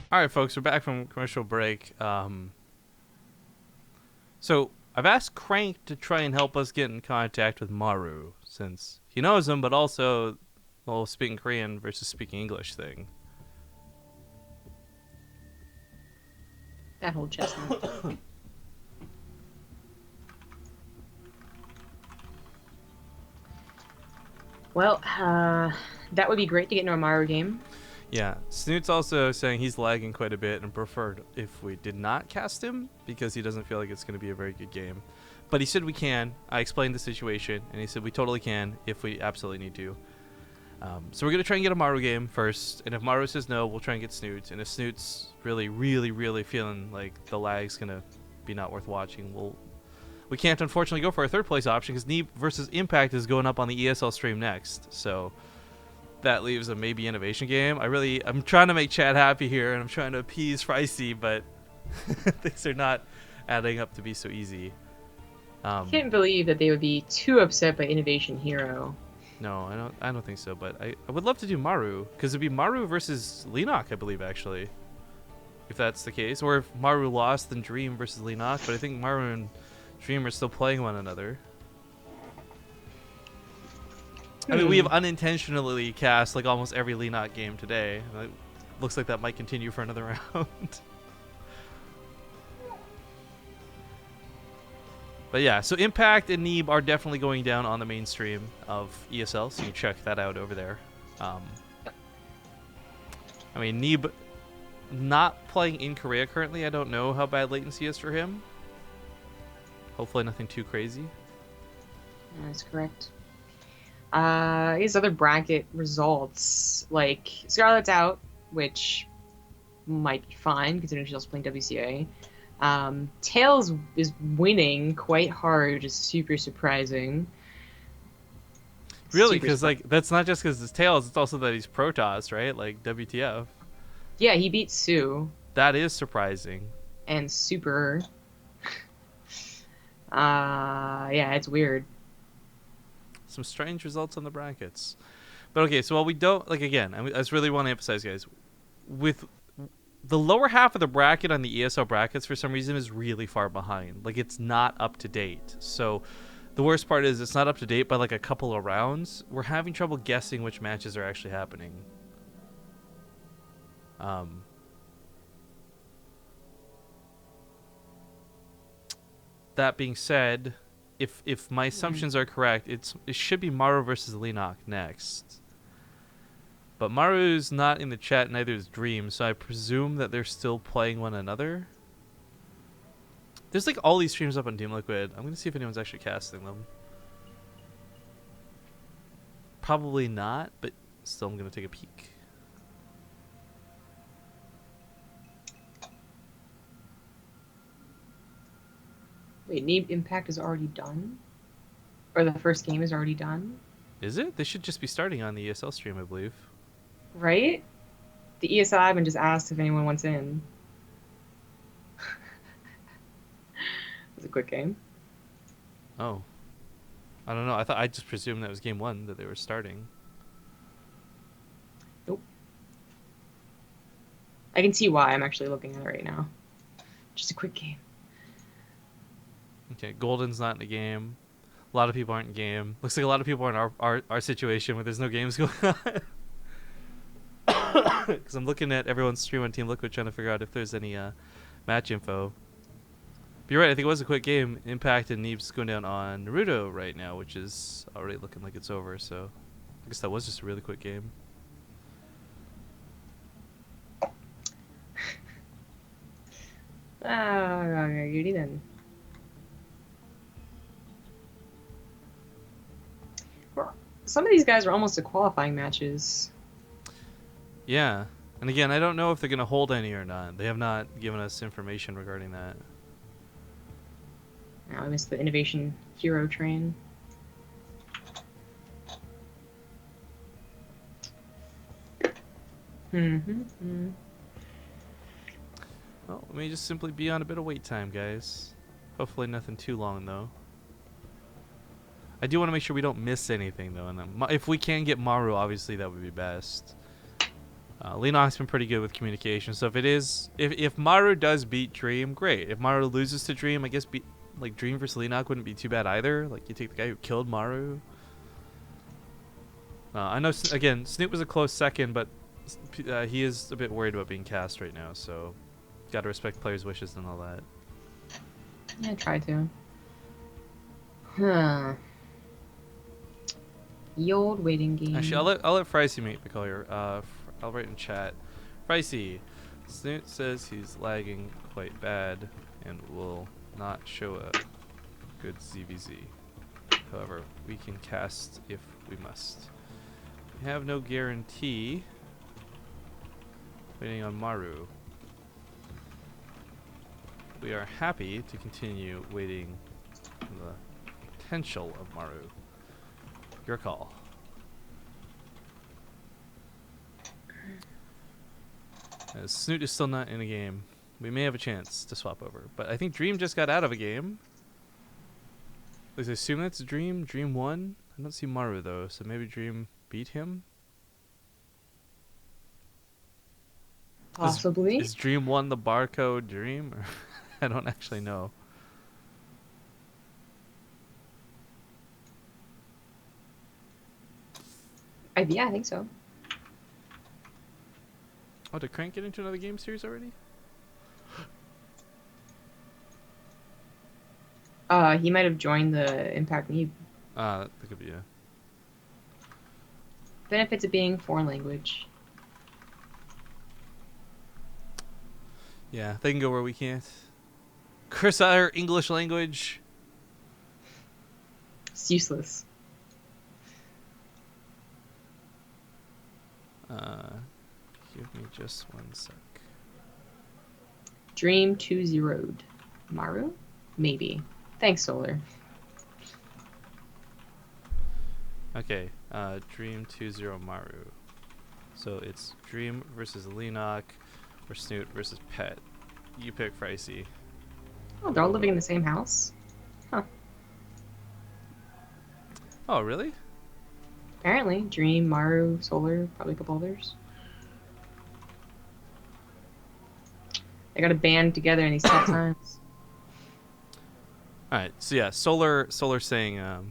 All right, folks, we're back from commercial break. So I've asked Crank to try and help us get in contact with Maru, since he knows him, but also the whole speaking Korean versus speaking English thing. That whole chestnut. Well, that would be great to get into a Mario game. Yeah, Snoot's also saying he's lagging quite a bit and preferred if we did not cast him because he doesn't feel like it's going to be a very good game. But he said we can. I explained the situation, and he said we totally can if we absolutely need to. So we're going to try and get a Maru game first, and if Maru says no, we'll try and get Snoot. And if Snoot's really, really, really feeling like the lag's going to be not worth watching, we can't unfortunately go for a third place option because Neeb versus Impact is going up on the ESL stream next. So that leaves a maybe innovation game. I'm trying to make Chad happy here, and I'm trying to appease Pricey, but things are not adding up to be so easy. I can't believe that they would be too upset by Innovation Hero. No, I don't think so. But I would love to do Maru because it'd be Maru versus Leenock, I believe, actually, if that's the case. Or if Maru lost, then Dream versus Leenock. But I think Maru and Dream are still playing one another. I mean, we have unintentionally cast like almost every Leenock game today. It looks like that might continue for another round. But yeah, so Impact and Neeb are definitely going down on the mainstream of ESL, so you check that out over there. I mean, Neeb not playing in Korea currently. I don't know how bad latency is for him. Hopefully nothing too crazy. That's correct. His other bracket results, like Scarlet's out, which might be fine considering she's also playing WCA. Tails is winning quite hard, which is super surprising. Really? Because like that's not just because it's Tails; it's also that he's Protoss, right? Like WTF? Yeah, he beat Sue. That is surprising. And super. Yeah, it's weird. Some strange results on the brackets. But okay, so while we don't, like, again, I just really want to emphasize, guys, with the lower half of the bracket on the ESL brackets for some reason is really far behind. Like, it's not up to date. So the worst part is it's not up to date by like a couple of rounds. We're having trouble guessing which matches are actually happening. That being said, if my assumptions are correct, it should be Maru versus Leenock next. But Maru's not in the chat, neither is Dream, so I presume that they're still playing one another. There's like all these streams up on Team Liquid. I'm going to see if anyone's actually casting them. Probably not, but still I'm going to take a peek. Wait, Neeb Impact is already done? Or the first game is already done? Is it? They should just be starting on the ESL stream, I believe. Right? The ESL admin just asked if anyone wants in. It's a quick game. Oh. I don't know. I just presumed that was game one that they were starting. Nope. I can see why. I'm actually looking at it right now. Just a quick game. Okay, Golden's not in the game. A lot of people aren't in game. Looks like a lot of people are in our situation where there's no games going on. Because I'm looking at everyone's stream on Team Liquid trying to figure out if there's any match info. But you're right, I think it was a quick game. Impact and Neeb's going down on Naruto right now, which is already looking like it's over. So I guess that was just a really quick game. Alrighty then. Some of these guys are almost to qualifying matches. Yeah. And again, I don't know if they're going to hold any or not. They have not given us information regarding that. Now I missed the Innovation Hero train. Well, let me just simply be on a bit of wait time, guys. Hopefully nothing too long, though. I do want to make sure we don't miss anything, though. And if we can get Maru, obviously that would be best. Leenock's been pretty good with communication. So if Maru does beat Dream, great. If Maru loses to Dream, I guess Dream versus Leenock wouldn't be too bad either. Like, you take the guy who killed Maru. I know, again, Snoot was a close second, but he is a bit worried about being cast right now, so gotta respect players' wishes and all that. Yeah, try to. Huh. The old waiting game. Actually, I'll let Fricey make the call here. I'll write in chat. Fricey, Snoot says he's lagging quite bad and will not show a good ZvZ. However, we can cast if we must. We have no guarantee. Waiting on Maru. We are happy to continue waiting on the potential of Maru. Your call. As Snoot is still not in a game. We may have a chance to swap over. But I think Dream just got out of a game. I assume that's Dream. Dream won. I don't see Maru though, so maybe Dream beat him? Possibly. Is Dream 1 the barcode Dream? Or I don't actually know. Yeah, I think so. Oh, did Crank get into another game series already? He might have joined the Impact Need. That could be, yeah. Benefits of being foreign language. Yeah, they can go where we can't. Corsair English language. It's useless. Give me just 1 sec. Dream 2-0'd. Maru? Maybe. Thanks, Solar. Okay, Dream 2-0 Maru. So it's Dream versus Leenock or Snoot versus Pet. You pick Fricey. Oh, they're all living in the same house? Huh. Oh, really? Apparently. Dream, Maru, Solar, probably a couple others. They got to band together in these tough times. Alright, so yeah, Solar saying, alright,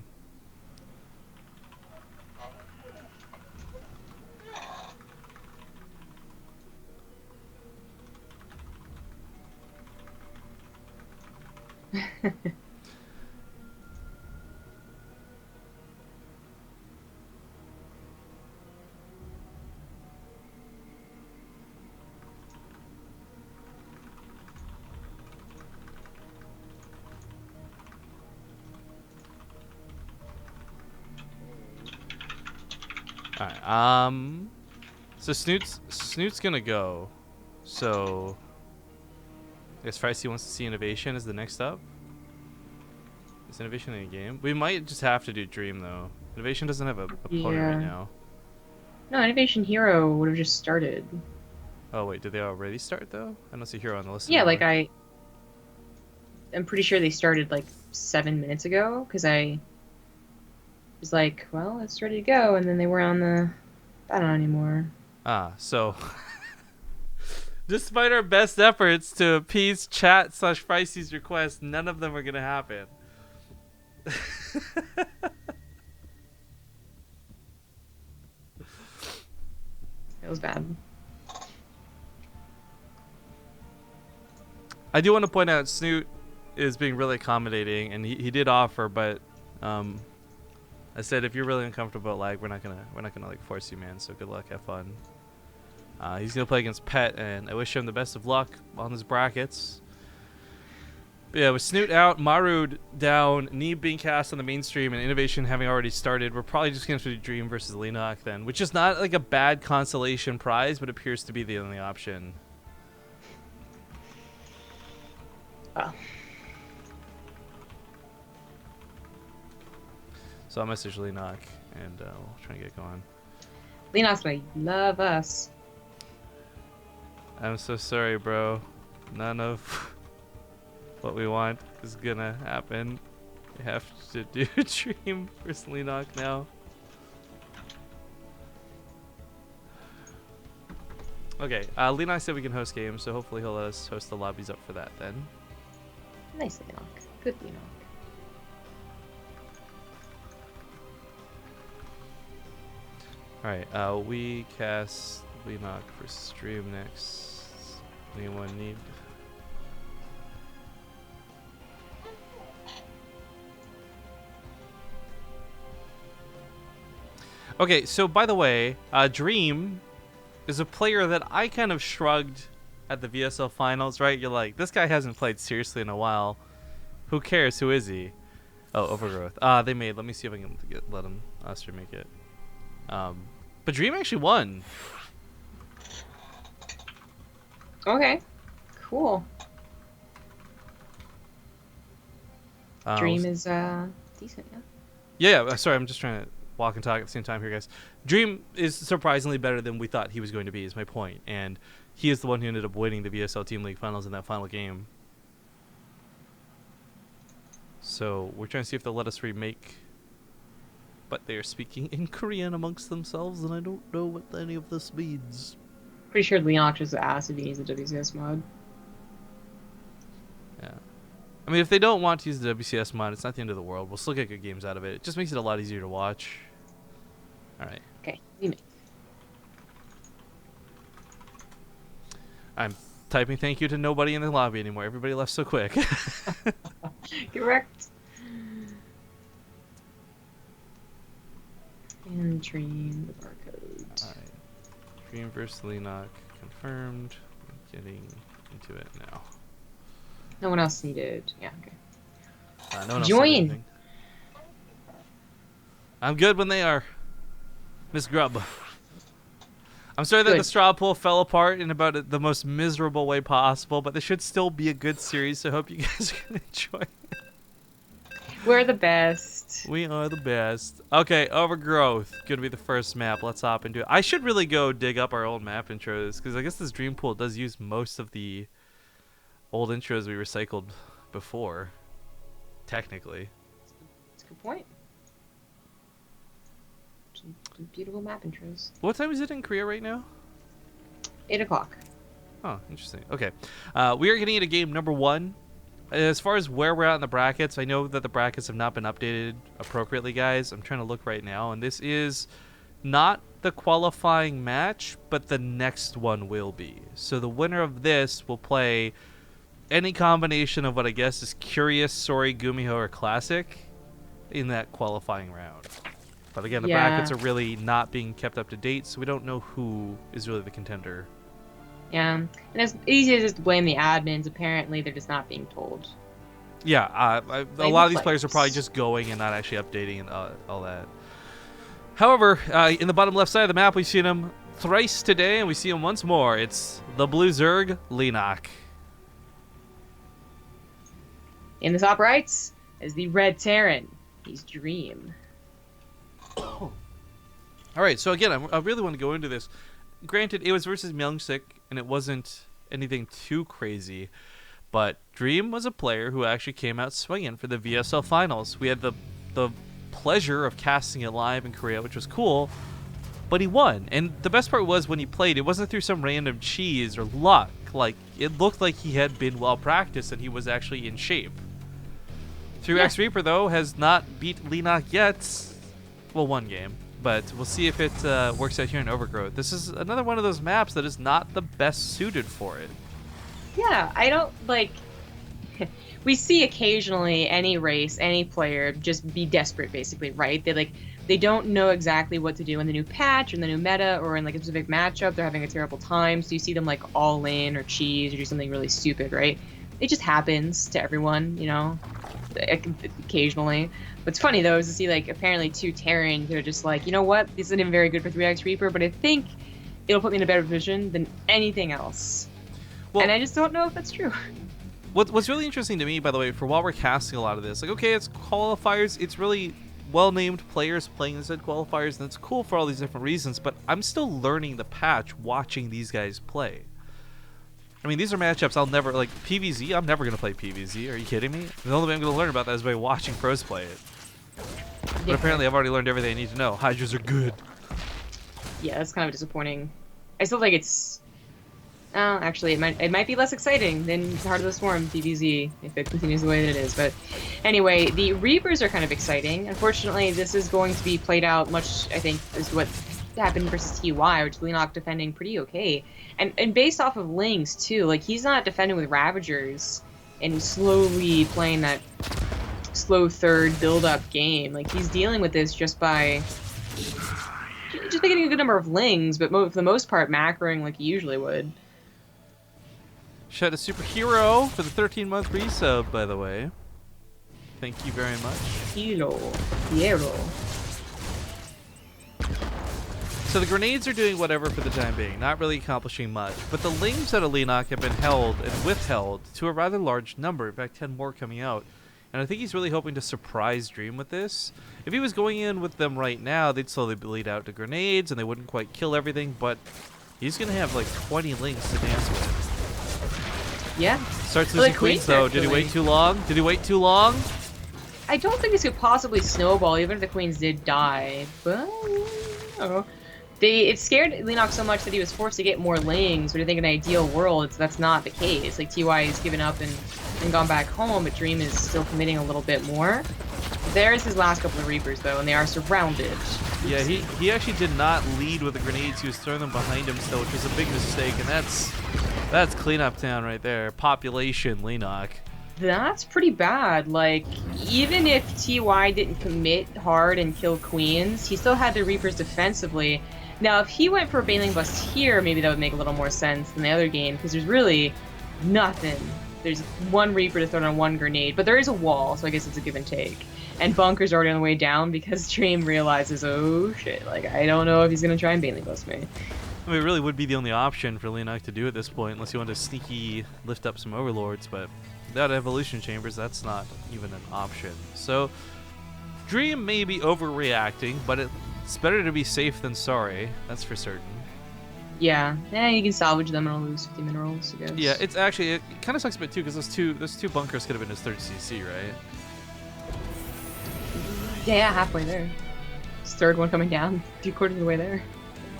so Snoot's gonna go. So I guess Fricey wants to see Innovation as the next up. Is Innovation in a game? We might just have to do Dream though. Innovation doesn't have a opponent right now. No, Innovation Hero would have just started. Oh wait, did they already start though? I don't see Hero on the list. Yeah, anymore. like I'm pretty sure they started like 7 minutes ago, because I was like, well, it's ready to go, and then they were on the... I don't know anymore. So despite our best efforts to appease chat / Fricey's request, none of them are gonna happen. It was bad. I do want to point out Snoot is being really accommodating, and he did offer, but I said if you're really uncomfortable about lag, we're not gonna like force you, man. So good luck, have fun. He's gonna play against Pet, and I wish him the best of luck on his brackets. But yeah, with Snoot out, Maru down, Neeb being cast on the mainstream, and Innovation having already started, we're probably just gonna have to do Dream versus Leenock then, which is not like a bad consolation prize, but appears to be the only option. Oh. So I'll message Leenock, and we'll try and get going. Leenock's like, love us. I'm so sorry, bro. None of what we want is gonna happen. We have to do Dream versus Leenock now. Okay, Leenock said we can host games, so hopefully he'll let us host the lobbies up for that then. Nice Leenock. Good Leenock. Alright, we cast Leenock for stream next. Anyone need? Okay, so by the way, Dream is a player that I kind of shrugged at the VSL finals, right? You're like, this guy hasn't played seriously in a while. Who cares? Who is he? Oh, Overgrowth. They made. Let me see if I can let him stream make it. But Dream actually won. Okay. Cool. Dream is decent, yeah. Yeah, sorry, I'm just trying to walk and talk at the same time here, guys. Dream is surprisingly better than we thought he was going to be, is my point. And he is the one who ended up winning the VSL Team League Finals in that final game. So we're trying to see if they'll let us remake. But they are speaking in Korean amongst themselves, and I don't know what any of this means. Pretty sure Leenock just asked if he needs a WCS mod. Yeah. I mean, if they don't want to use the WCS mod, it's not the end of the world. We'll still get good games out of it. It just makes it a lot easier to watch. Alright. Okay, remake. I'm typing thank you to nobody in the lobby anymore. Everybody left so quick. Correct. And Dream the barcode. Alright. Dream versus Leenock confirmed. I'm getting into it now. No one else needed. Yeah, okay. No one else Join. said anything. I'm good when they are. Miss Grub. I'm sorry that Good. the straw poll fell apart in about the most miserable way possible, but this should still be a good series, so I hope you guys are going to enjoy it. We're the best. We are the best. Okay, Overgrowth. Gonna be the first map. Let's hop into it. I should really go dig up our old map intros, because I guess this dream pool does use most of the old intros we recycled before. Technically. That's a good point. Some beautiful map intros. What time is it in Korea right now? 8 o'clock. Oh, interesting. Okay. We are getting into game number 1. As far as where we're at in the brackets, I know that the brackets have not been updated appropriately, guys. I'm trying to look right now, and this is not the qualifying match, but the next one will be. So the winner of this will play any combination of what I guess is Curious, Sorry, Gumiho, or Classic in that qualifying round. But again, the brackets are really not being kept up to date, so we don't know who is really the contender. Yeah, and it's easy to just blame the admins. Apparently, they're just not being told. Yeah, a lot of these players are probably just going and not actually updating and all that. However, in the bottom left side of the map, we've seen him thrice today, and we see him once more. It's the Blue Zerg, Leenock. In the top right is the Red Terran. He's Dream. All right, so again, I really want to go into this. Granted, it was versus Myeongsik, and it wasn't anything too crazy, but Dream was a player who actually came out swinging for the VSL finals. We had the pleasure of casting it live in Korea, which was cool, but he won. And the best part was when he played, it wasn't through some random cheese or luck. Like, it looked like he had been well practiced and he was actually in shape. Through X Reaper, though, has not beat Leenock yet. Well, one game. But we'll see if it works out here in Overgrowth. This is another one of those maps that is not the best suited for it. Yeah, I don't, like... we see occasionally any race, any player just be desperate, basically, right? They don't know exactly what to do in the new patch or in the new meta or in like a specific matchup. They're having a terrible time, so you see them like all in or cheese or do something really stupid, right? It just happens to everyone, you know, occasionally. What's funny though is to see like apparently 2 Terrans who are just like, you know what, this isn't even very good for 3x Reaper, but I think it'll put me in a better position than anything else. Well, and I just don't know if that's true. What's really interesting to me, by the way, for while we're casting a lot of this, like, okay, it's qualifiers, it's really well-named players playing inside qualifiers, and it's cool for all these different reasons, but I'm still learning the patch watching these guys play. I mean, these are matchups I'll never, like, PvZ, I'm never going to play PvZ, are you kidding me? The only way I'm going to learn about that is by watching pros play it. But apparently I've already learned everything I need to know. Hydras are good. Yeah, that's kind of disappointing. I still think it's Oh, actually, it might be less exciting than Heart of the Swarm DBZ if it continues the way that it is. But anyway, the Reapers are kind of exciting. Unfortunately, this is going to be played out much, I think, is what happened versus TY, which Leenock defending pretty okay. And based off of Lings, too. Like, he's not defending with Ravagers and slowly playing that slow third build-up game. Like, he's dealing with this just by getting a good number of Lings, but for the most part, macroing like he usually would. Shout out to Superhero for the 13-month resub, by the way. Thank you very much. Piero. So the grenades are doing whatever for the time being, not really accomplishing much. But the Lings out of Leenock have been held and withheld to a rather large number. In fact, 10 more coming out. And I think he's really hoping to surprise Dream with this. If he was going in with them right now, they'd slowly bleed out to grenades and they wouldn't quite kill everything. But he's going to have like 20 Lings to dance with. Yeah. Starts losing queens though. Did he wait too long? Did he wait too long? I don't think this could possibly snowball, even if the queens did die. But I don't know. It scared Leenock so much that he was forced to get more Lings, but I think in an ideal world, that's not the case. Like, TY has given up and gone back home, but Dream is still committing a little bit more. There's his last couple of Reapers, though, and they are surrounded. Yeah, he actually did not lead with the grenades. He was throwing them behind him still, which was a big mistake, and that's cleanup town right there. Population Leenock. That's pretty bad. Like, even if TY didn't commit hard and kill queens, he still had the Reapers defensively. Now, if he went for a Baneling Bust here, maybe that would make a little more sense than the other game, because there's really nothing. There's one Reaper to throw on one grenade, but there is a wall, so I guess it's a give and take. And Bunker's already on the way down because Dream realizes, oh shit, like, I don't know if he's going to try and Baneling Bust me. I mean, it really would be the only option for Leenock to do at this point, unless you want to sneaky lift up some Overlords, but without Evolution Chambers, that's not even an option. So, Dream may be overreacting, but it's better to be safe than sorry, that's for certain. Yeah, you can salvage them and I'll lose 50 minerals, I guess. Yeah, it kind of sucks a bit too, because those two bunkers could have been his third CC, right? Yeah, halfway there. His third one coming down, 3/4 of the way there.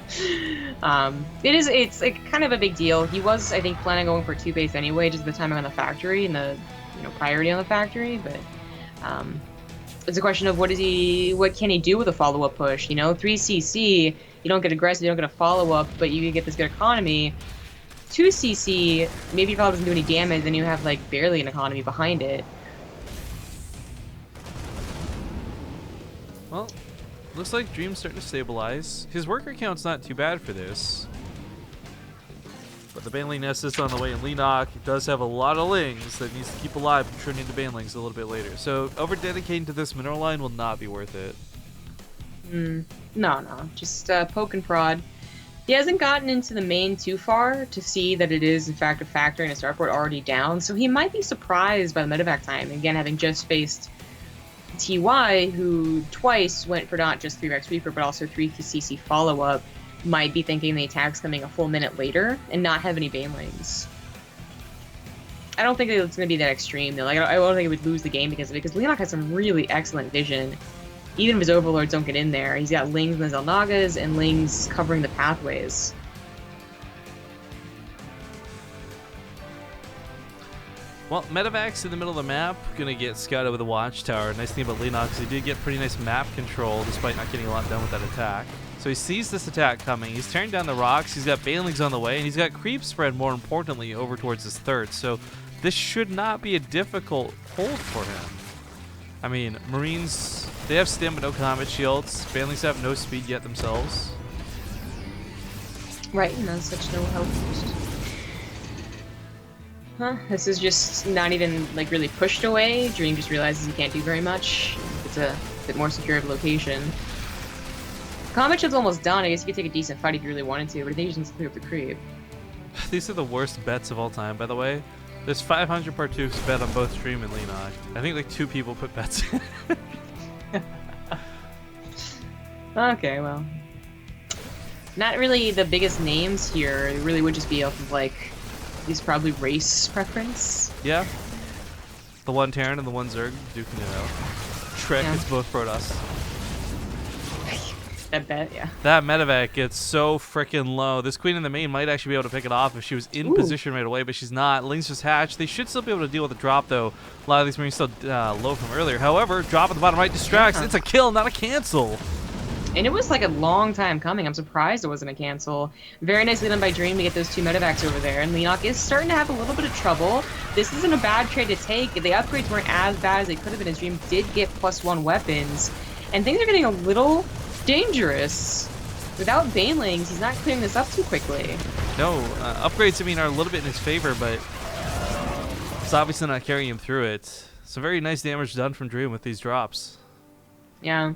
It's like kind of a big deal. He was, I think, planning on going for 2 base anyway, just the timing on the factory and the priority on the factory, but it's a question of what can he do with a follow-up push? 3 CC, you don't get aggressive, you don't get a follow-up, but you get this good economy. 2 CC, maybe your follow doesn't do any damage, then you have like barely an economy behind it. Well, looks like Dream's starting to stabilize. His worker count's not too bad for this. But the Baneling Nest is on the way, and Leenock does have a lot of Lings that needs to keep alive and turn into Banelings a little bit later. So over-dedicating to this mineral line will not be worth it. No. Just poke and prod. He hasn't gotten into the main too far to see that it is, in fact, a factory and a starport already down, so he might be surprised by the medevac time. Again, having just faced TY, who twice went for not just 3-Rex Reaper, but also 3 CC follow-up, might be thinking the attack's coming a full minute later and not have any Banelings. I don't think it's going to be that extreme, though. Like, I don't think he would lose the game because of it, because Leenock has some really excellent vision. Even if his Overlords don't get in there, he's got Lings in the Zelnagas and Lings covering the pathways. Well, Medevac's in the middle of the map, gonna get scouted with a watchtower. Nice thing about Leenock is he did get pretty nice map control despite not getting a lot done with that attack. So he sees this attack coming, he's tearing down the rocks, he's got Banelings on the way, and he's got creep spread, more importantly, over towards his third. So this should not be a difficult hold for him. I mean, Marines, they have stim but no combat shields. Banelings have no speed yet themselves. Right, and that's such no health boost. Huh, this is just not even, like, really pushed away. Dream just realizes he can't do very much. It's a bit more secure of a location. Combat ship's almost done. I guess you could take a decent fight if you really wanted to, but I think you just need to clear up the creep. These are the worst bets of all time, by the way. There's 500 Partoofs bet on both Dream and Leenock. I think like 2 people put bets in. Okay, well. Not really the biggest names here. It really would just be off of, like, these probably race preference. Yeah. The one Terran and the one Zerg duking it out. Trek, Yeah. it's both Protoss. That bet, yeah. That medevac gets so freaking low. This queen in the main might actually be able to pick it off if she was in position right away, but she's not. Lings just hatched. They should still be able to deal with the drop, though. A lot of these marines still low from earlier. However, drop at the bottom right distracts. It's a kill, not a cancel. And it was like a long time coming. I'm surprised it wasn't a cancel. Very nicely done by Dream to get those 2 medevacs over there. And Leenock is starting to have a little bit of trouble. This isn't a bad trade to take. The upgrades weren't as bad as they could have been, as Dream did get +1 weapons. And things are getting a little dangerous. Without Banelings, he's not clearing this up too quickly. No, upgrades, I mean, are a little bit in his favor, but it's obviously not carrying him through it. Some very nice damage done from Dream with these drops. Yeah.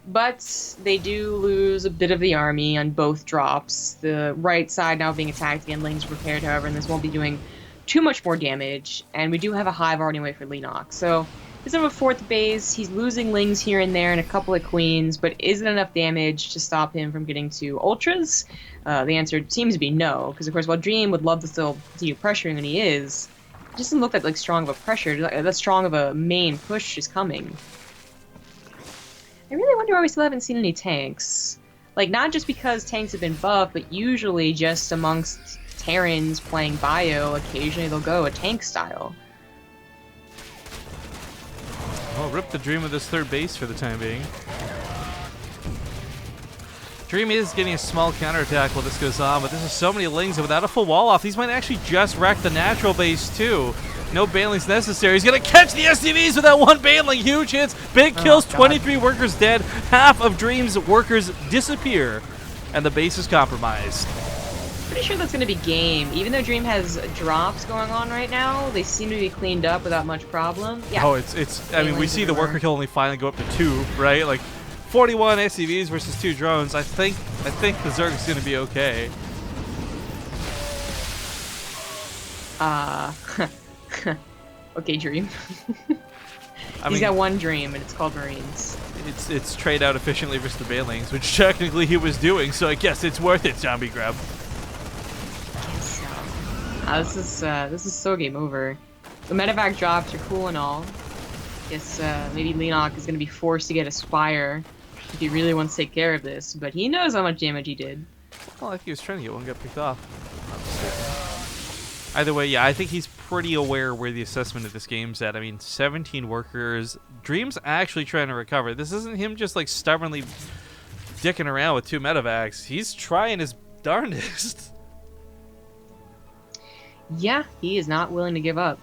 But they do lose a bit of the army on both drops. The right side now being attacked again, Lings repaired, however, and this won't be doing too much more damage. And we do have a hive already away for Leenock. So he's on a 4th base. He's losing Lings here and there and a couple of queens, but is it enough damage to stop him from getting to ultras? The answer seems to be no, because of course while Dream would love to still continue pressuring, and he is, it just doesn't look that like strong of a pressure, that strong of a main push is coming. I really wonder why we still haven't seen any tanks. Like, not just because tanks have been buffed, but usually just amongst Terrans playing bio, occasionally they'll go a tank style. Well, rip the Dream with his 3rd base for the time being. Dream is getting a small counterattack while this goes on, but this is so many Lings, and without a full wall off, these might actually just wreck the natural base too. No banelings necessary. He's going to catch the SCVs with that 1 baneling. Huge hits. Big kills. 23 workers dead. Half of Dream's workers disappear. And the base is compromised. Pretty sure that's going to be game. Even though Dream has drops going on right now, they seem to be cleaned up without much problem. Yeah. Oh, it's. I mean, we see the worker kill only finally go up to 2, right? Like 41 SCVs versus 2 drones. I think the Zerg is going to be okay. Okay, Dream. He's got 1 Dream, and it's called Marines. It's trade out efficiently versus the banelings, which technically he was doing. So I guess it's worth it. Zombie grab. This is so game over. The medevac drops are cool and all. Guess maybe Leenock is going to be forced to get a Spire if he really wants to take care of this, but he knows how much damage he did. Well, I think he was trying to get one, got picked off. Either way, yeah, I think he's pretty aware where the assessment of this game's at. I mean, 17 workers. Dream's actually trying to recover. This isn't him just like stubbornly dicking around with 2 medevacs. He's trying his darndest. Yeah, he is not willing to give up.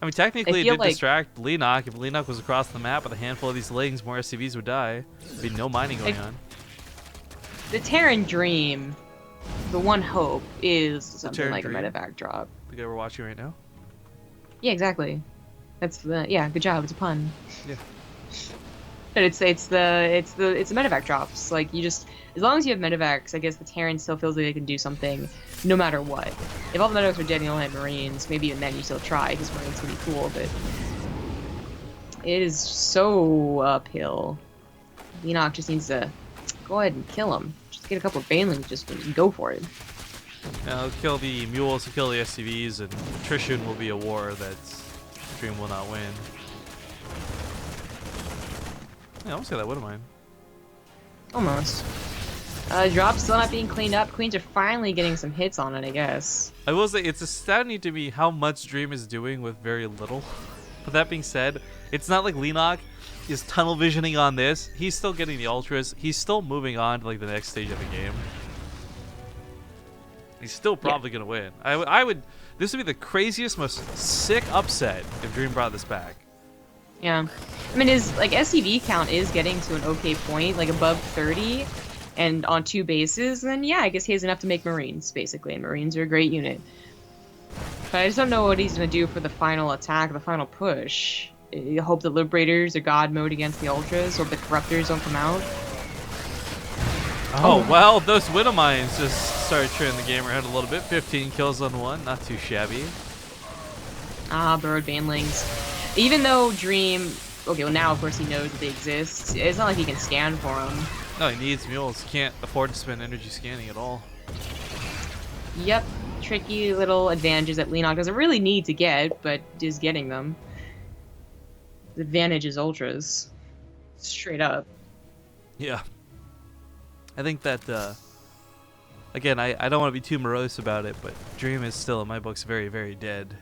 I mean, technically, it did like distract Leenock. If Leenock was across the map with a handful of these Lings, more SCVs would die. There'd be no mining going on. The Terran Dream, the one hope is something like Dream. a medevac drop. The guy we're watching right now? Yeah, exactly. That's the good job. It's a pun. Yeah. But it's the medevac drops. Like, you just, as long as you have medevacs, I guess the Terran still feels like they can do something no matter what. If all the medevacs are dead and you only have Marines, maybe even then you still try, because Marines can be cool, but it is so uphill. Leenock just needs to go ahead and kill him. Just get a couple of banelings, just go for it. Now, he'll kill the mules, he'll kill the SCVs, and attrition will be a war that Dream will not win. Yeah, I almost got that wood of mine. Almost. Drop's still not being cleaned up. Queens are finally getting some hits on it, I guess. I will say, it's astounding to me how much Dream is doing with very little. But that being said, it's not like Leenock is tunnel visioning on this. He's still getting the ultras. He's still moving on to like the next stage of the game. He's still probably gonna win. I would. This would be the craziest, most sick upset if Dream brought this back. Yeah, I mean, his like SCV count is getting to an okay point, like above 30, and on 2 bases. Then yeah, I guess he has enough to make Marines basically, and Marines are a great unit. But I just don't know what he's gonna do for the final attack, the final push. I hope the Liberators are God mode against the Ultras. Hope the Corruptors don't come out. Oh, well, those Widow Mines just started turning the game around a little bit. 15 kills on 1, not too shabby. Burrowed Banelings. Even though Dream... Okay, well now of course he knows that they exist. It's not like he can scan for them. No, he needs mules. He can't afford to spend energy scanning at all. Yep. Tricky little advantages that Leenock doesn't really need to get, but is getting them. The advantage is Ultras. Straight up. Yeah. I think that, again, I don't want to be too morose about it, but Dream is still, in my books, very, very dead.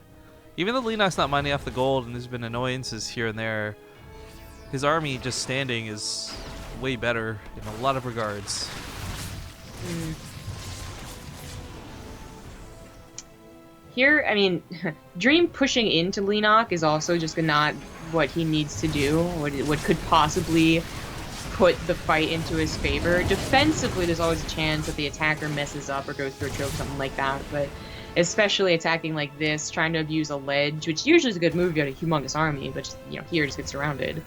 Even though Leenock's not mining off the gold and there's been annoyances here and there, his army just standing is way better in a lot of regards. Here, I mean, Dream pushing into Leenock is also just not what he needs to do, what could possibly put the fight into his favor. Defensively, there's always a chance that the attacker messes up or goes through a choke, something like that, but especially attacking like this, trying to abuse a ledge, which usually is a good move if you have a humongous army, but just, you know, here just gets surrounded.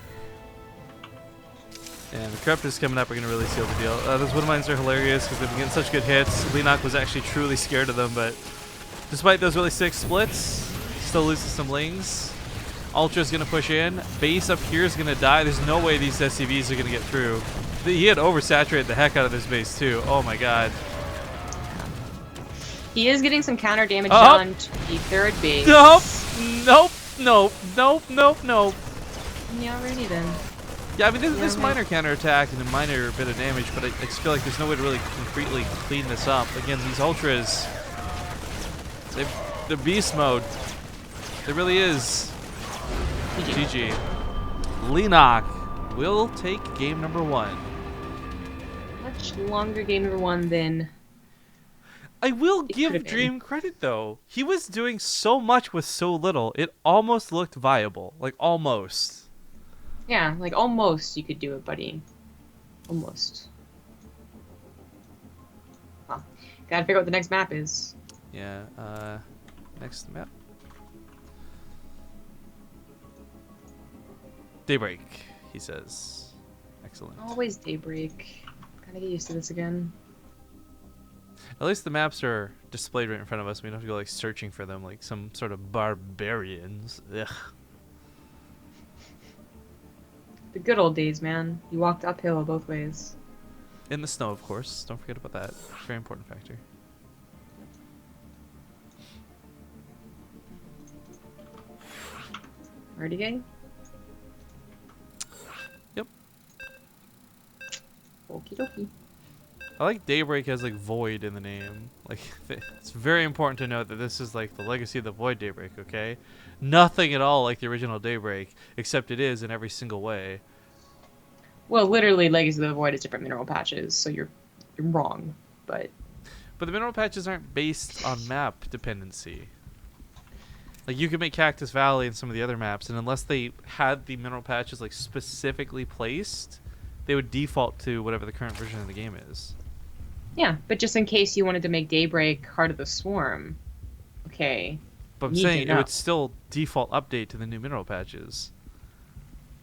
And the Corruptors coming up are going to really seal the deal. Those Woodmines are hilarious because they've been getting such good hits. Leenock was actually truly scared of them, but despite those really sick splits, still loses some lings. Ultra's going to push in. Base up here is going to die. There's no way these SCVs are going to get through. He had oversaturated the heck out of this base too. Oh my god. He is getting some counter damage on to the third base. Nope. Nope. Nope. Nope. Nope. Nope. Yeah, really then. Yeah, I mean, this minor counterattack and a minor bit of damage, but I just feel like there's no way to really concretely clean this up. Again, these Ultras, they're beast mode. There really is. GG. Leenock will take game number 1. Much longer game number 1 than... I will give Dream credit, though. He was doing so much with so little. It almost looked viable. Like, almost. Yeah, like, almost you could do it, buddy. Almost. Well, gotta figure out what the next map is. Yeah, next map. Daybreak, he says. Excellent. Always Daybreak. Gotta get used to this again. At least the maps are displayed right in front of us. We don't have to go like searching for them like some sort of barbarians. Ugh. The good old days, man. You walked uphill both ways. In the snow, of course. Don't forget about that. Very important factor. Ready, gang? Yep. Okie dokie. I like Daybreak has like Void in the name. Like, it's very important to note that this is like the legacy of the Void Daybreak, okay? Nothing at all like the original Daybreak, except it is in every single way. Well, literally, Legacy of the Void is different mineral patches, so you're wrong, but... But the mineral patches aren't based on map dependency. Like, you could make Cactus Valley and some of the other maps, and unless they had the mineral patches like specifically placed, they would default to whatever the current version of the game is. Yeah, but just in case you wanted to make Daybreak Heart of the Swarm, okay. But I'm saying it would still default update to the new mineral patches.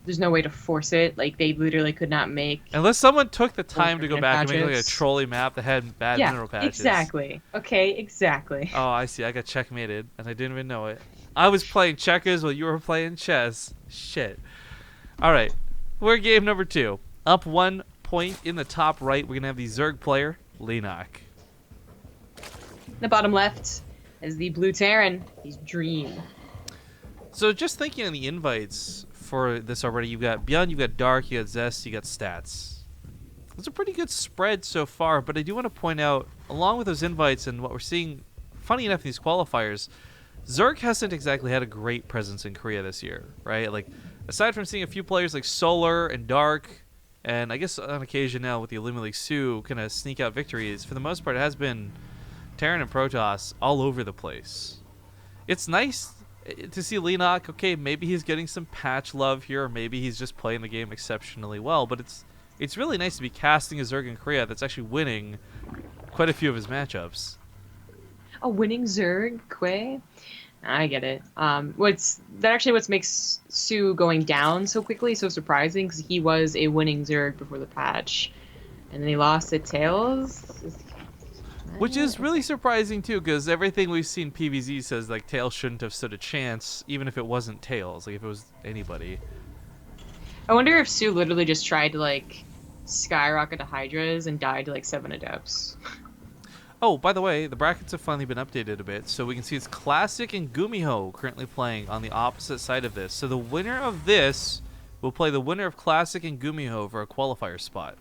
There's no way to force it. Like, they literally could not make... Unless someone took the time to go back and make like a trolley map that had bad mineral patches. Exactly. Okay, exactly. Oh, I see. I got checkmated, and I didn't even know it. I was playing checkers while you were playing chess. Shit. All right. We're game number 2. Up 1 point in the top right, we're going to have the Zerg player, Leenock. The bottom left is the Blue Terran. He's Dream. So just thinking on the invites for this already, you've got Beyond, you've got Dark, you got Zest, you got Stats. It's a pretty good spread so far, but I do want to point out, along with those invites and what we're seeing, funny enough, in these qualifiers, Zerg hasn't exactly had a great presence in Korea this year, right? Like, aside from seeing a few players like Solar and Dark, and I guess on occasion now with the Illumili Su kind of sneak out victories, for the most part it has been Terran and Protoss all over the place. It's nice to see Leenock. Okay, maybe he's getting some patch love here, or maybe he's just playing the game exceptionally well, but it's really nice to be casting a Zerg in Korea that's actually winning quite a few of his matchups. A winning Zerg, Quay? I get it. What makes Su going down so quickly so surprising, because he was a winning Zerg before the patch, and then he lost to Tails. Which is really surprising too, because everything we've seen PvZ says like Tails shouldn't have stood a chance, even if it wasn't Tails, like if it was anybody. I wonder if Su literally just tried to like skyrocket to Hydras and died to like 7 Adepts. Oh, by the way, the brackets have finally been updated a bit, so we can see it's Classic and Gumiho currently playing on the opposite side of this. So the winner of this will play the winner of Classic and Gumiho for a qualifier spot.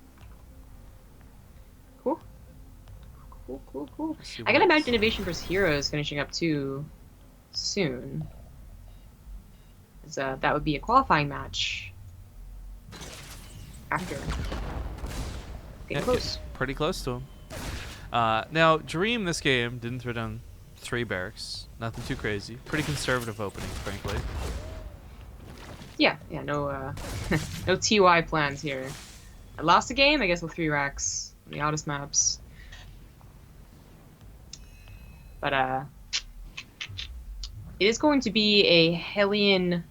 Cool. See I gotta what- imagine Innovation vs. Heroes finishing up too soon. 'Cause, that would be a qualifying match after. Getting Yeah, close. pretty close to him. Now, Dream this game didn't throw down 3 barracks. Nothing too crazy. Pretty conservative opening, frankly. Yeah, no, no TY plans here. I lost a game, I guess, with 3 racks on the oddest maps. But, it is going to be a Hellion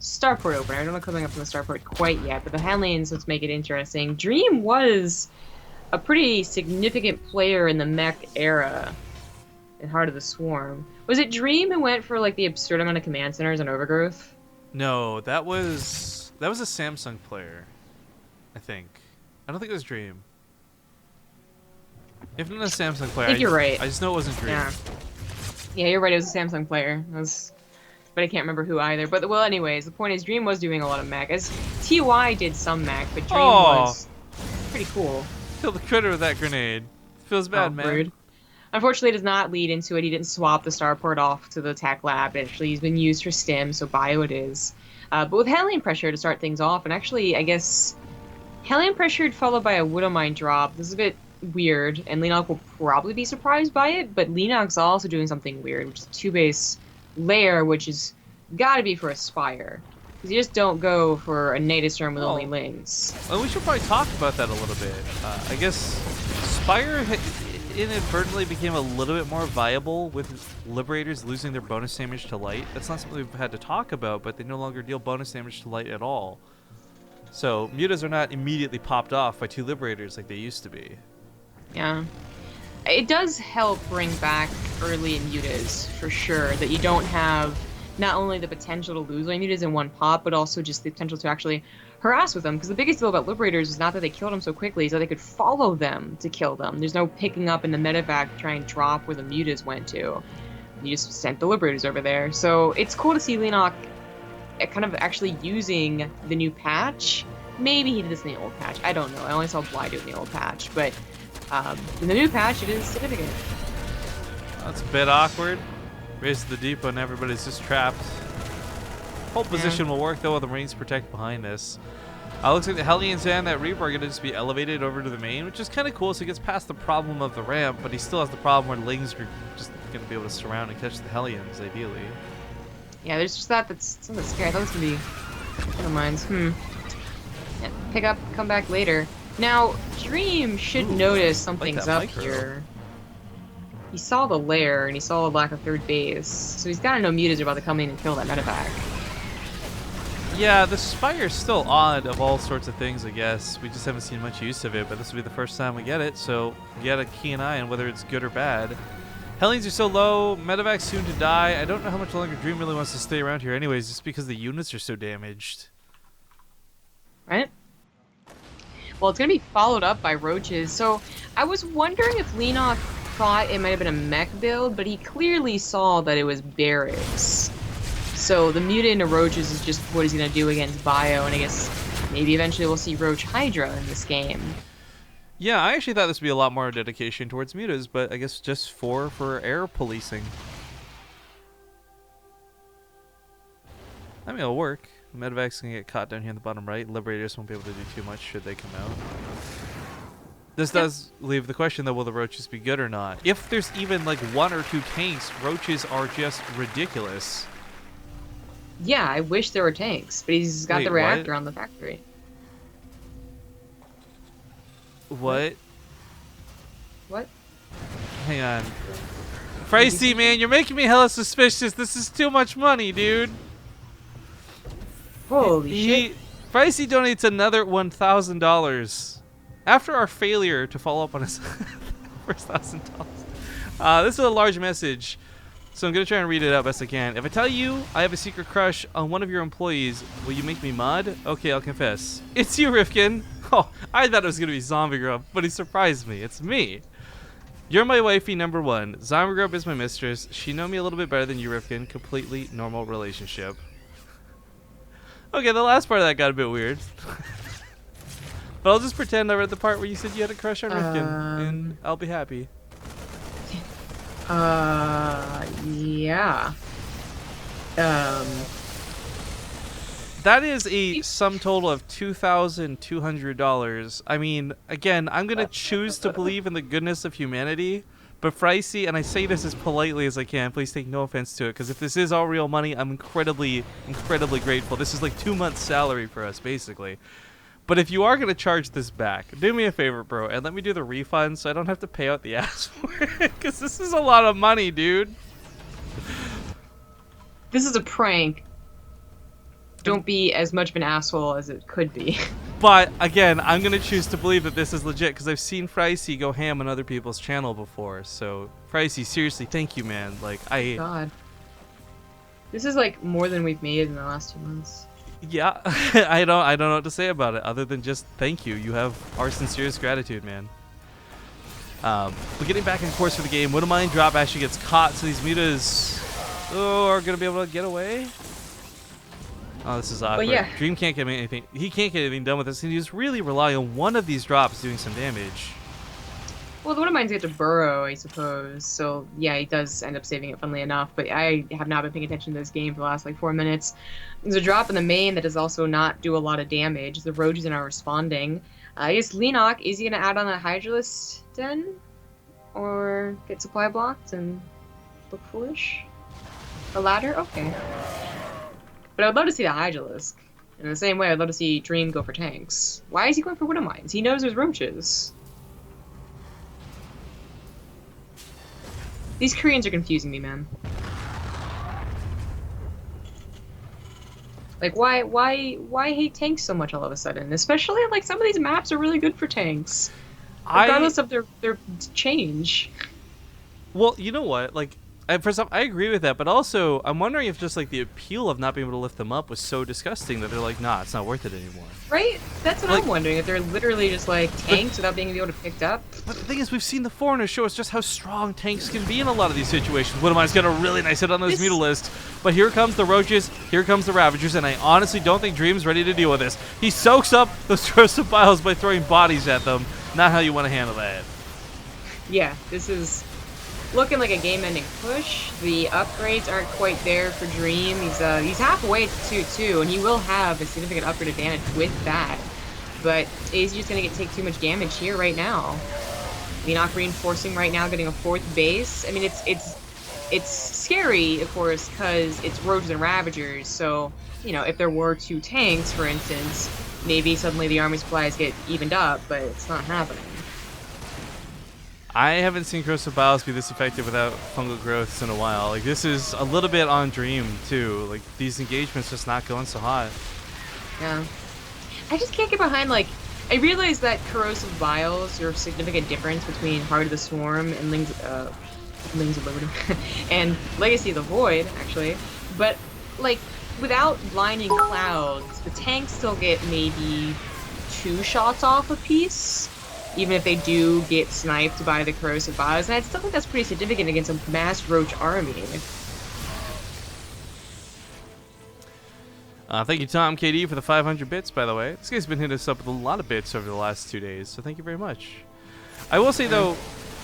starport opener. I don't know coming up from the starport quite yet, but the Hellions, let's make it interesting. Dream was a pretty significant player in the mech era in Heart of the Swarm. Was it Dream who went for, like, the absurd amount of command centers on Overgrowth? No, that was a Samsung player, I think. I don't think it was Dream. If not a Samsung player, I think you're right. I just know it wasn't Dream. Yeah, you're right. It was a Samsung player. But I can't remember who either. But well, anyways, the point is, Dream was doing a lot of mech. As TY did some mech, but Dream was pretty cool. Killed the critter with that grenade. Feels bad, man. Rude. Unfortunately, it does not lead into it. He didn't swap the starport off to the tech lab. Actually, he's been used for stim, so bio it is. But with Hellion pressure to start things off, and actually, I guess Hellion pressured followed by a Widow Mine drop. This is a bit weird, and Leenock will probably be surprised by it, but Leenock's also doing something weird, which is a 2-base lair, which is gotta be for a Spire. Because you just don't go for a native storm with only Lings. Well, we should probably talk about that a little bit. I guess Spire inadvertently became a little bit more viable with Liberators losing their bonus damage to light. That's not something we've had to talk about, but they no longer deal bonus damage to light at all. So mutas are not immediately popped off by 2 Liberators like they used to be. Yeah. It does help bring back early mutas, for sure, that you don't have not only the potential to lose all mutas in one pop, but also just the potential to actually harass with them. Because the biggest deal about Liberators is not that they killed them so quickly, is that they could follow them to kill them. There's no picking up in the medevac to try and drop where the mutas went to. You just sent the Liberators over there. So it's cool to see Leenock kind of actually using the new patch. Maybe he did this in the old patch. I don't know. I only saw Bly do it in the old patch, but in the new patch, it is significant. That's a bit awkward. Raise the depot and everybody's just trapped. Whole position will work though while the Marines protect behind this. Looks like the Hellions and that Reaper are going to just be elevated over to the main, which is kind of cool. So he gets past the problem of the ramp, but he still has the problem where Lings are just going to be able to surround and catch the Hellions, ideally. Yeah, there's just that's something scary. I thought this would be... Never mind. Yeah, pick up, come back later. Now, Dream should notice something's up here. He saw the lair, and he saw the lack of 3rd base, so he's got to know mutas are about to come in and kill that medevac. Yeah, the Spire's still odd of all sorts of things, I guess. We just haven't seen much use of it, but this will be the first time we get it, so you gotta key an eye on whether it's good or bad. Hellions are so low, medevac's soon to die. I don't know how much longer Dream really wants to stay around here anyways, just because the units are so damaged. Right? Well, it's going to be followed up by Roaches, so I was wondering if Leenock thought it might have been a mech build, but he clearly saw that it was barracks. So the muta into Roaches is just what he's going to do against Bio, and I guess maybe eventually we'll see Roach Hydra in this game. Yeah, I actually thought this would be a lot more dedication towards mutas, but I guess just for air policing. I mean, it'll work. The medevac's going to get caught down here in the bottom right. Liberators won't be able to do too much should they come out. This does leave the question, though, will the Roaches be good or not? If there's even like 1 or 2 tanks, Roaches are just ridiculous. Yeah, I wish there were tanks, but he's got the reactor on the factory. What? What? Hang on. Pricey, man, you're making me hella suspicious. This is too much money, dude. Holy shit. Pricey donates another $1,000 after our failure to follow up on his first $1,000. This is a large message, so I'm going to try and read it out best I can. If I tell you I have a secret crush on one of your employees, will you make me mod? Okay, I'll confess. It's you, Rifkin. Oh, I thought it was going to be Zombie Grub, but he surprised me. It's me. You're my wifey number 1. Zombie Grub is my mistress. She know me a little bit better than you, Rifkin. Completely normal relationship. Okay, the last part of that got a bit weird. But I'll just pretend I read the part where you said you had a crush on Rifkin, and I'll be happy. Yeah. Um, That is a sum total of $2,200. I mean, again, I'm gonna choose to believe in the goodness of humanity, but Fricey, and I say this as politely as I can, please take no offense to it, because if this is all real money, I'm incredibly, incredibly grateful. This is like 2 months' salary for us, basically. But if you are gonna charge this back, do me a favor, bro, and let me do the refund so I don't have to pay out the ass for it, because this is a lot of money, dude. this is a prank. Don't be as much of an asshole as it could be. But again, I'm gonna choose to believe that this is legit because I've seen Fricey go ham on other people's channel before. So Fricey, seriously, thank you, man. Like God. This is like more than we've made in the last 2 months. yeah, I don't know what to say about it other than just thank you. You have our sincerest gratitude, man. But getting back in course for the game, Wouldn't Mind drop actually gets caught, so these mutas are gonna be able to get away. Oh, this is awkward. But yeah. Dream can't get anything. He can't get anything done with this, and he's really relying on one of these drops doing some damage. Well, the one of mine's get to burrow, I suppose. So yeah, he does end up saving it, funnily enough. But I have not been paying attention to this game for the last like 4 minutes. There's a drop in the main that does also not do a lot of damage. The Roges are not responding. I guess Leenock, is he gonna add on a Hydralisk Den? Or get supply blocked and look foolish? A ladder? Okay. But I would love to see the Hydralisk. In the same way, I'd love to see Dream go for tanks. Why is he going for Widow Mines? He knows there's roaches. These Koreans are confusing me, man. Like, why hate tanks so much all of a sudden? Especially, like, some of these maps are really good for tanks. Regardless of their change. Well, you know what? Like, first off, I agree with that, but also, I'm wondering if just, like, the appeal of not being able to lift them up was so disgusting that they're like, nah, it's not worth it anymore. Right? That's what I'm wondering, if they're literally just, like, tanks without being able to pick up. But the thing is, we've seen the Foreigners show us just how strong tanks can be in a lot of these situations. One of mine's got a really nice hit on those Mutalisks, but here comes the Roaches, here comes the Ravagers, and I honestly don't think Dream's ready to deal with this. He soaks up those corrosive biles by throwing bodies at them. Not how you want to handle that. Yeah, this is looking like a game-ending push. The upgrades aren't quite there for Dream. He's halfway to 2-2, and he will have a significant upgrade advantage with that. But is he just going to take too much damage here right now? Leenock reinforcing right now, getting a 4th base. I mean, it's scary, of course, because it's Roaches and Ravagers. So, you know, if there were 2 tanks, for instance, maybe suddenly the army supplies get evened up, but it's not happening. I haven't seen corrosive biles be this effective without fungal growths in a while. Like, this is a little bit on Dream, too. Like, these engagements just not going so hot. Yeah. I just can't get behind, like, I realize that corrosive biles are a significant difference between Heart of the Swarm and Lings of Liberty and Legacy of the Void, actually. But, like, without blinding clouds, the tanks still get maybe 2 shots off a piece, even if they do get sniped by the corrosive biles, and I still think that's pretty significant against a mass roach army. Thank you, Tom KD, for the 500 bits, by the way. This guy's been hitting us up with a lot of bits over the last 2 days, so thank you very much. I will say, though,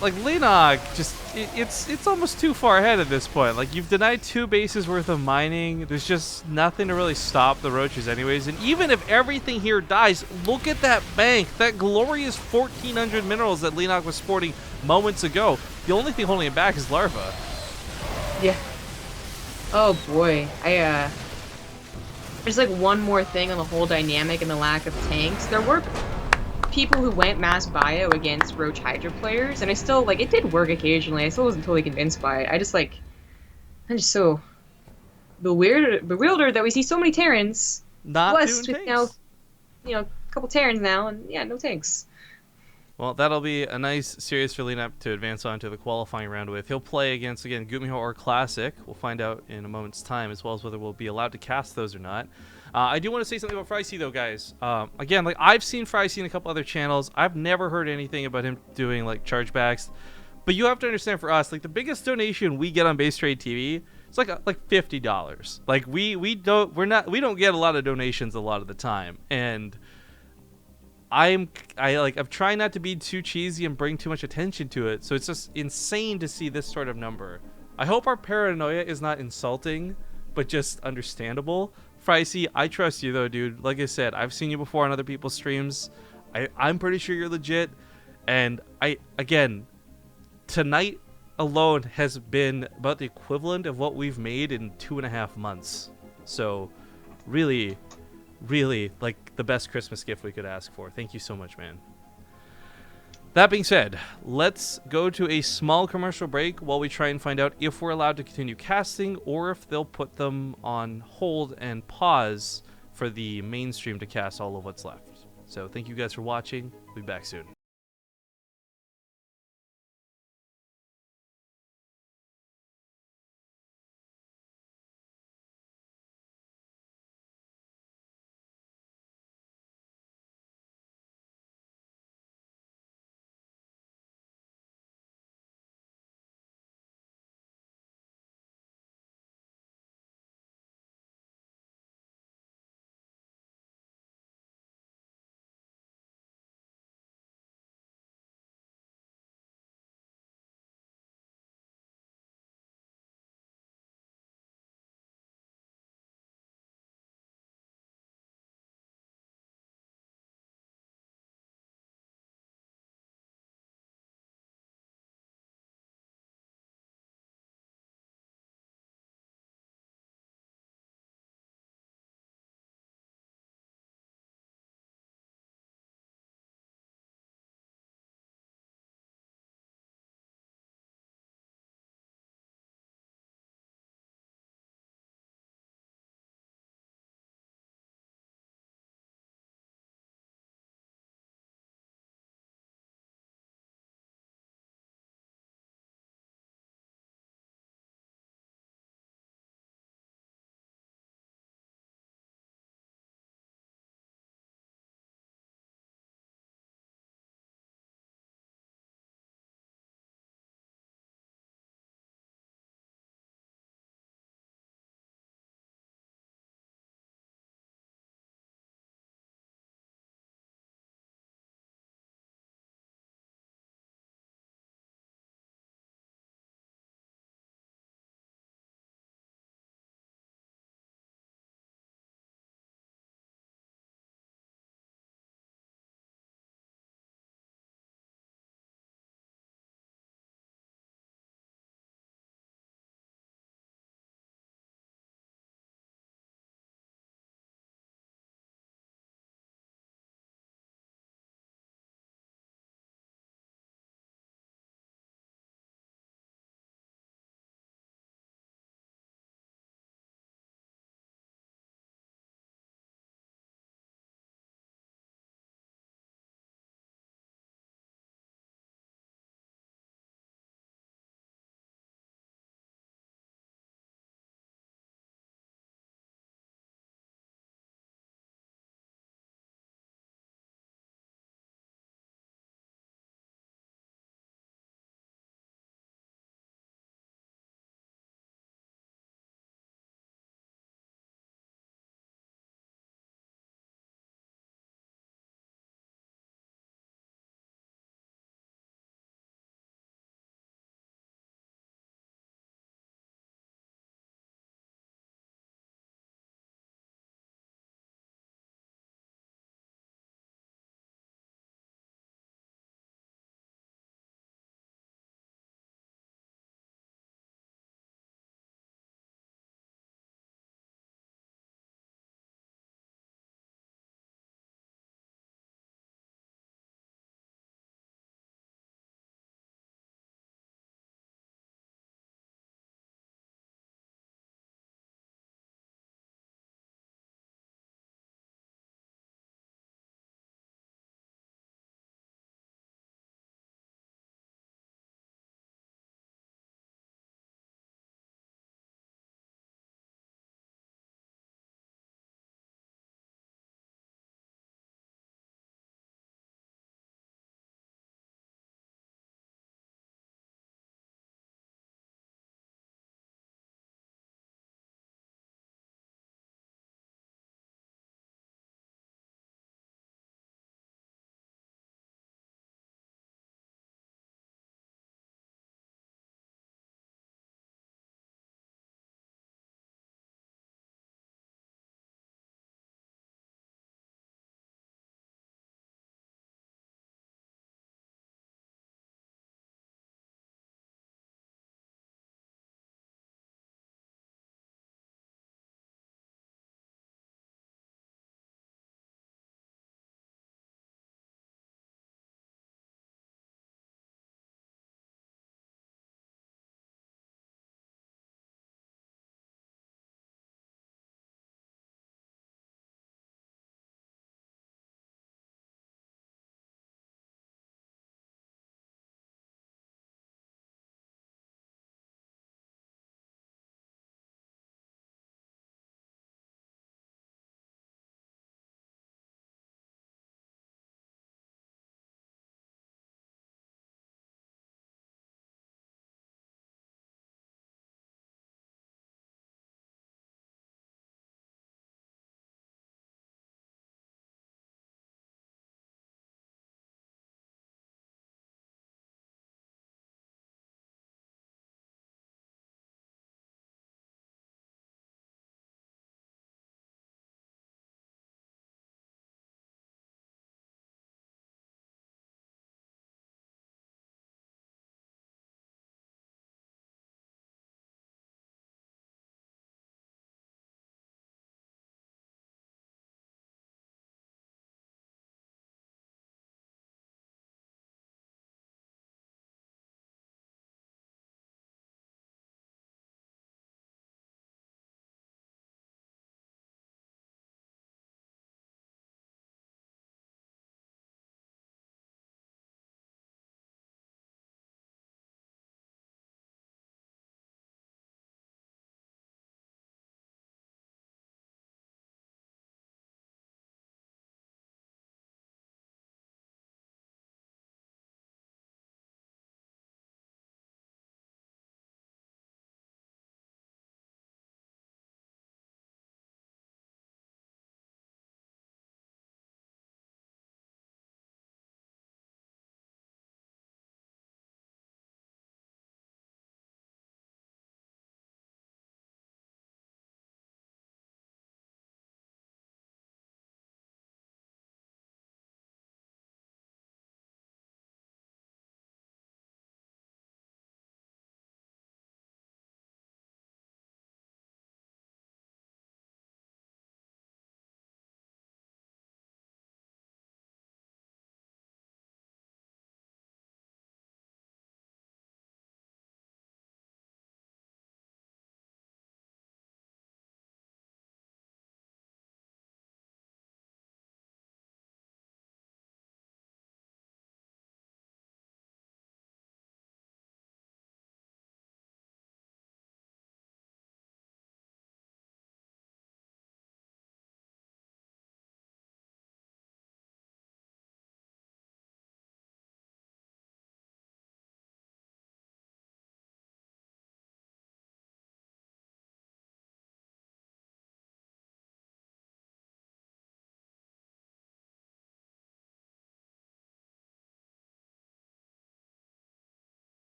like, Leenock, just, it's almost too far ahead at this point. Like, you've denied 2 bases worth of mining. There's just nothing to really stop the roaches anyways. And even if everything here dies, look at that bank. That glorious 1,400 minerals that Leenock was sporting moments ago. The only thing holding it back is larva. Yeah. Oh, boy. There's, like, one more thing on the whole dynamic and the lack of tanks. There were people who went mass bio against Roach Hydra players, and I still, like, it did work occasionally. I still wasn't totally convinced by it. I'm just so bewildered that we see so many Terrans. Not Plus, doing with tanks. now, you know, a couple Terrans now, and yeah, no tanks. Well, that'll be a nice series for Leenock to advance on to the qualifying round with. He'll play against, again, Gumiho or Classic. We'll find out in a moment's time, as well as whether we'll be allowed to cast those or not. I do want to say something about Fricey, though, guys. Again, like, I've seen Fricey in a couple other channels. I've never heard anything about him doing, like, chargebacks. But you have to understand, for us, like, the biggest donation we get on BaseTradeTV, it's like $50. Like, we don't get a lot of donations a lot of the time. And I'm trying not to be too cheesy and bring too much attention to it, so it's just insane to see this sort of number. I hope our paranoia is not insulting, but just understandable. Fricey, I trust you though, dude. Like I said, I've seen you before on other people's streams. I'm pretty sure you're legit, and again, tonight alone has been about the equivalent of what we've made in 2.5 months. So, really, really, like the best Christmas gift we could ask for. Thank you so much, man. That being said, let's go to a small commercial break while we try and find out if we're allowed to continue casting or if they'll put them on hold and pause for the main stream to cast all of what's left. So thank you guys for watching. We'll be back soon.